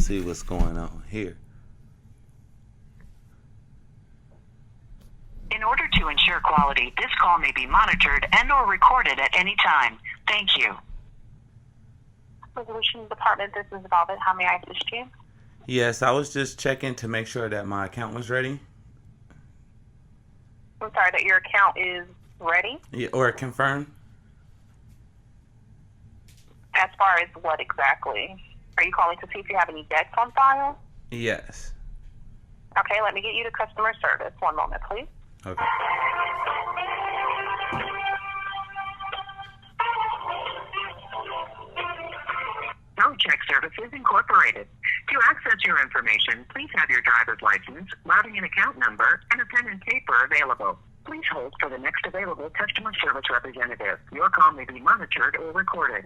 see what's going on here. In order to ensure quality, this call may be monitored and/or recorded at any time. Thank you. Resolution Department, this is Velvet. How may I assist you? Yes, I was just checking to make sure that my account was ready. I'm sorry, that your account is ready? Yeah, or confirmed. As far as what exactly? Are you calling to see if you have any debts on file? Yes. Okay, let me get you to customer service. One moment, please. Okay. TELECHECK Services Incorporated. To access your information, please have your driver's license, routing and account number, and a pen and paper available. Please hold for the next available customer service representative. Your call may be monitored or recorded.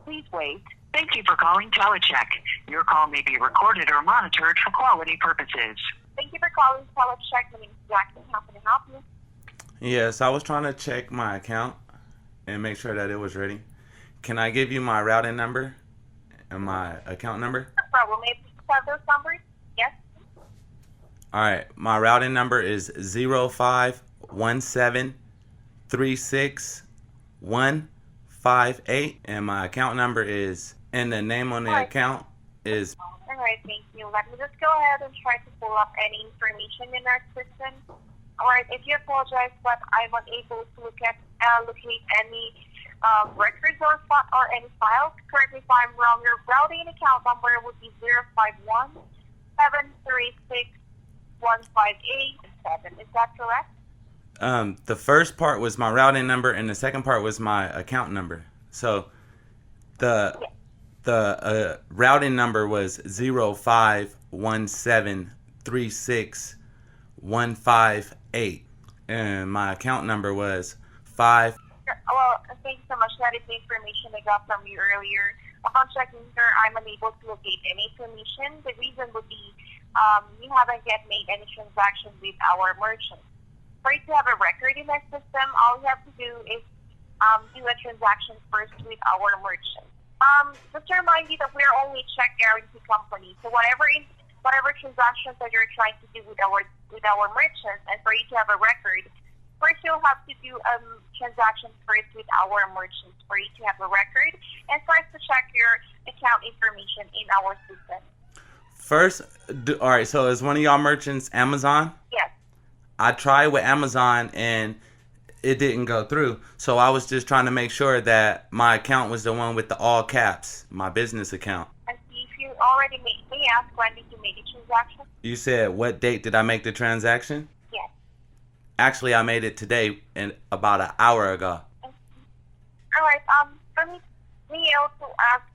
Please wait. Thank you for calling TELECHECK. Your call may be recorded or monitored for quality purposes. Thank you for calling TELECHECK. My name is Jackie. How can I help you? Yes, I was trying to check my account and make sure that it was ready. Can I give you my routing number and my account number? No problem. May I please have those numbers? Yes. All right, my routing number is 0517361158, and my account number is, and the name on the account is. All right, thank you. Let me just go ahead and try to pull up any information in our system. All right, if you apologize, but I'm unable to locate any records or any files. Correct me if I'm wrong. Your routing account number would be 051-736-158-7. Is that correct? The first part was my routing number, and the second part was my account number. So the routing number was 0517361158, and my account number was 5. Well, thank you so much. That is the information I got from you earlier. Upon checking here, I'm unable to locate any information. The reason would be you haven't yet made any transactions with our merchant. For you to have a record in our system, all you have to do is do a transaction first with our merchant. Just to remind you that we're only a check guarantee company. So whatever transactions that you're trying to do with our merchants, and for you to have a record, first you'll have to do transactions first with our merchants for you to have a record, and first to check your account information in our system. First, all right, so is one of y'all merchants Amazon? Yes. I tried with Amazon and it didn't go through. So I was just trying to make sure that my account was the one with the all caps, my business account. And see if you already made, may I ask, when did you make a transaction? You said what date did I make the transaction? Yes. Actually, I made it today and about an hour ago. All right. Let me also ask,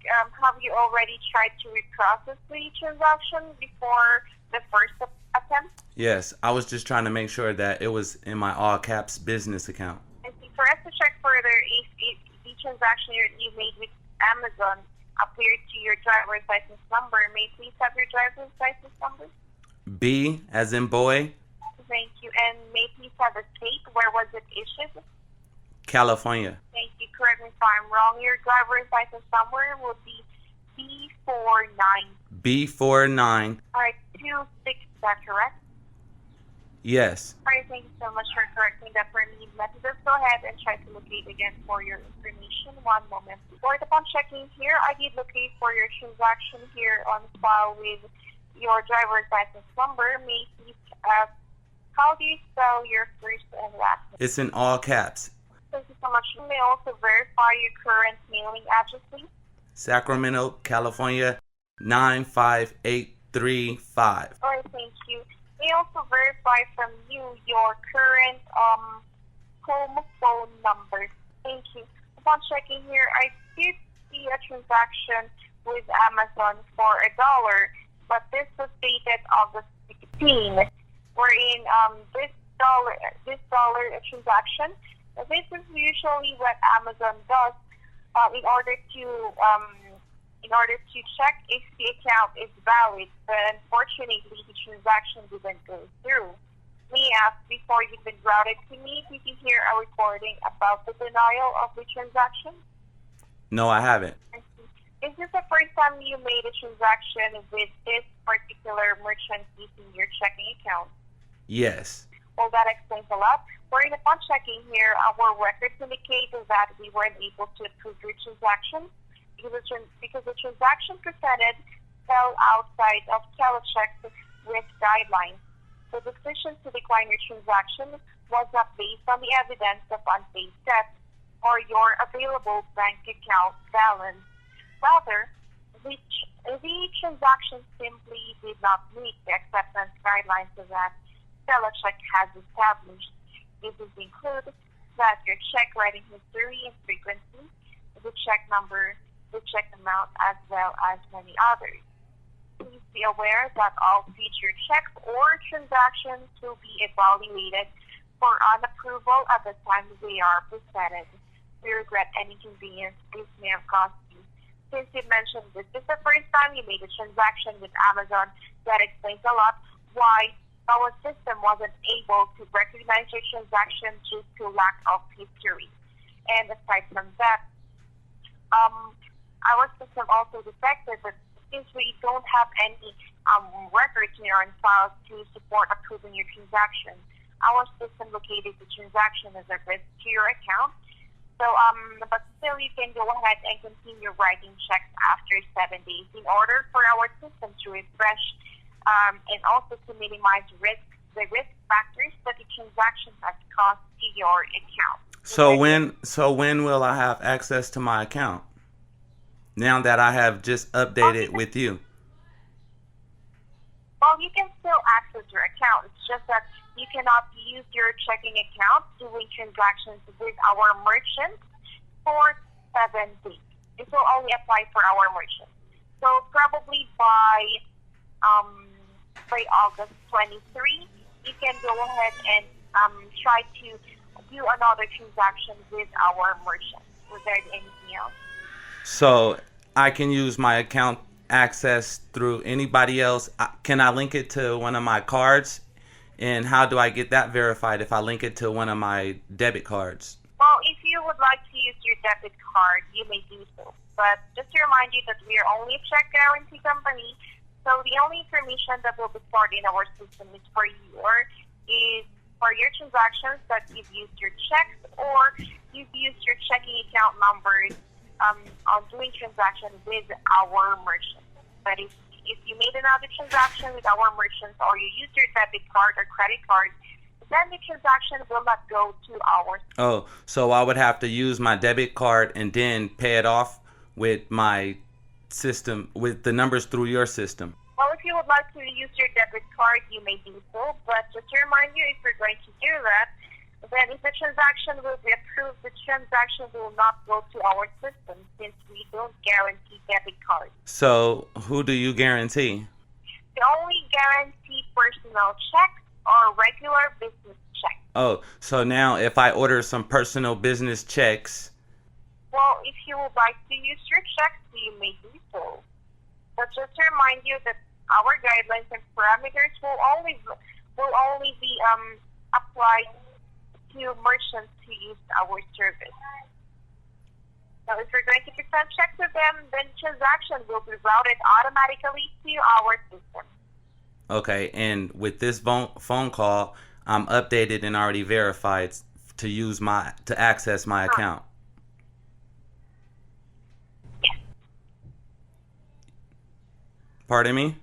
have you already tried to reprocess the transaction before the first attempt? Yes, I was just trying to make sure that it was in my all caps business account. And see, for us to check further if the transaction you made with Amazon appeared to your driver's license number, may you please have your driver's license number? B as in boy. Thank you. And may you please have the state where was it issued? California. Thank you. Correct me if I'm wrong. Your driver's license number will be B49. B49. All right, 26. Is that correct? Yes. All right, thank you so much for correcting that for me. Let me just go ahead and try to locate again for your information. One moment. Before upon checking here, I did locate for your transaction here on file with your driver's license number. May you please ask, how do you spell your first and last name? It's in all caps. Thank you so much. You may also verify your current mailing address, please. Sacramento, California, 95835. All right, thank you. May also verify from you your current home phone number. Thank you. Upon checking here, I did see a transaction with Amazon for $1, but this was dated August 16, wherein this dollar transaction. This is usually what Amazon does in order to check if the account is valid, but unfortunately the transaction didn't go through. May I ask, before you've been routed to me, did you hear a recording about the denial of the transaction? No, I haven't. Is this the first time you made a transaction with this particular merchant using your checking account? Yes. Well, that explains a lot. For the upon checking here, our records indicate that we weren't able to approve your transaction because the transaction presented fell outside of TELECHECK risk guidelines. The decision to decline your transaction was not based on the evidence of unpaid debt or your available bank account balance. Rather, the transaction simply did not meet the acceptance guidelines that TELECHECK has established. This include that your check writing history and frequency, the check number, the check amount, as well as many others. Please be aware that all future checks or transactions will be evaluated for unapproval at the time they are presented. We regret any inconvenience this may have caused you. Since you mentioned this is the first time you made a transaction with Amazon, that explains a lot why our system wasn't able to recognize your transaction due to lack of history. And aside from that, our system also detected that since we don't have any records here on file to support approving your transaction, our system located the transaction as a risk to your account. So, but still you can go ahead and continue writing checks after 7 days in order for our system to refresh and also to minimize the risk factors that the transaction has caused to your account. So when will I have access to my account? Now that I have just updated with you. Well, you can still access your account. It's just that you cannot use your checking account doing transactions with our merchants for 7 days. It will only apply for our merchants. So probably by August 23, you can go ahead and try to do another transaction with our merchants. Was there anything else? So I can use my account access through anybody else. Can I link it to one of my cards? And how do I get that verified if I link it to one of my debit cards? Well, if you would like to use your debit card, you may do so. But just to remind you that we are only a check guarantee company, so the only information that will be stored in our system is for your transactions that you've used your checks or you've used your checking account numbers on doing transactions with our merchants. But if you made another transaction with our merchants or you used your debit card or credit card, then the transaction will not go to our system. Oh, so I would have to use my debit card and then pay it off with my system, with the numbers through your system. Well, if you would like to use your debit card, you may do so. But just to remind you, if you're going to do that, then if the transaction will be approved, the transaction will not go to our system since we don't guarantee debit cards. So who do you guarantee? We only guarantee personal checks or regular business checks. Oh, so now if I order some personal business checks. Well, if you would like to use your checks, you may do so. But just to remind you that our guidelines and parameters will only be applied to merchants who use our service. So if you're going to present checks to them, then transaction will be routed automatically to our system. Okay, and with this phone call, I'm updated and already verified to access my account. Yes. Pardon me?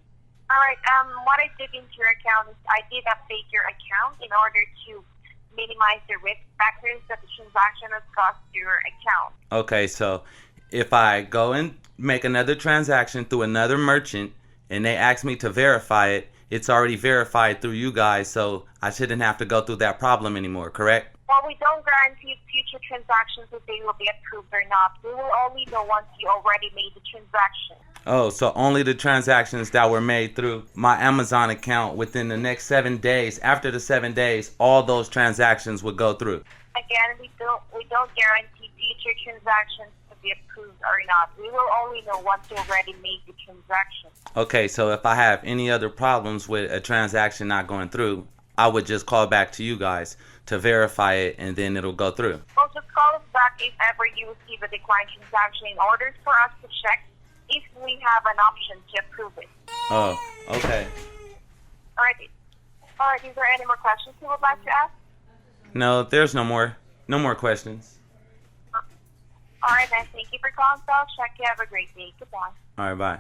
All right. What I did into your account is I did update your account in order to minimize the risk factors that the transaction has caused to your account. Okay, so if I go and make another transaction through another merchant and they ask me to verify it, it's already verified through you guys, so I shouldn't have to go through that problem anymore, correct? Well, we don't guarantee future transactions if they will be approved or not. We will only know once you already made the transaction. Oh, so only the transactions that were made through my Amazon account within the next 7 days. After the 7 days, all those transactions would go through. Again, we don't guarantee future transactions to be approved or not. We will only know once you already made the transaction. Okay, so if I have any other problems with a transaction not going through, I would just call back to you guys to verify it, and then it'll go through. Well, just call us back if ever you receive a declined transaction in order for us to check if we have an option to approve it. Oh, okay. All right. All right. Is there any more questions you would like to ask? No, there's no more questions. All right, then. Thank you for calling TELECHECK. You have a great day. Goodbye. All right, bye.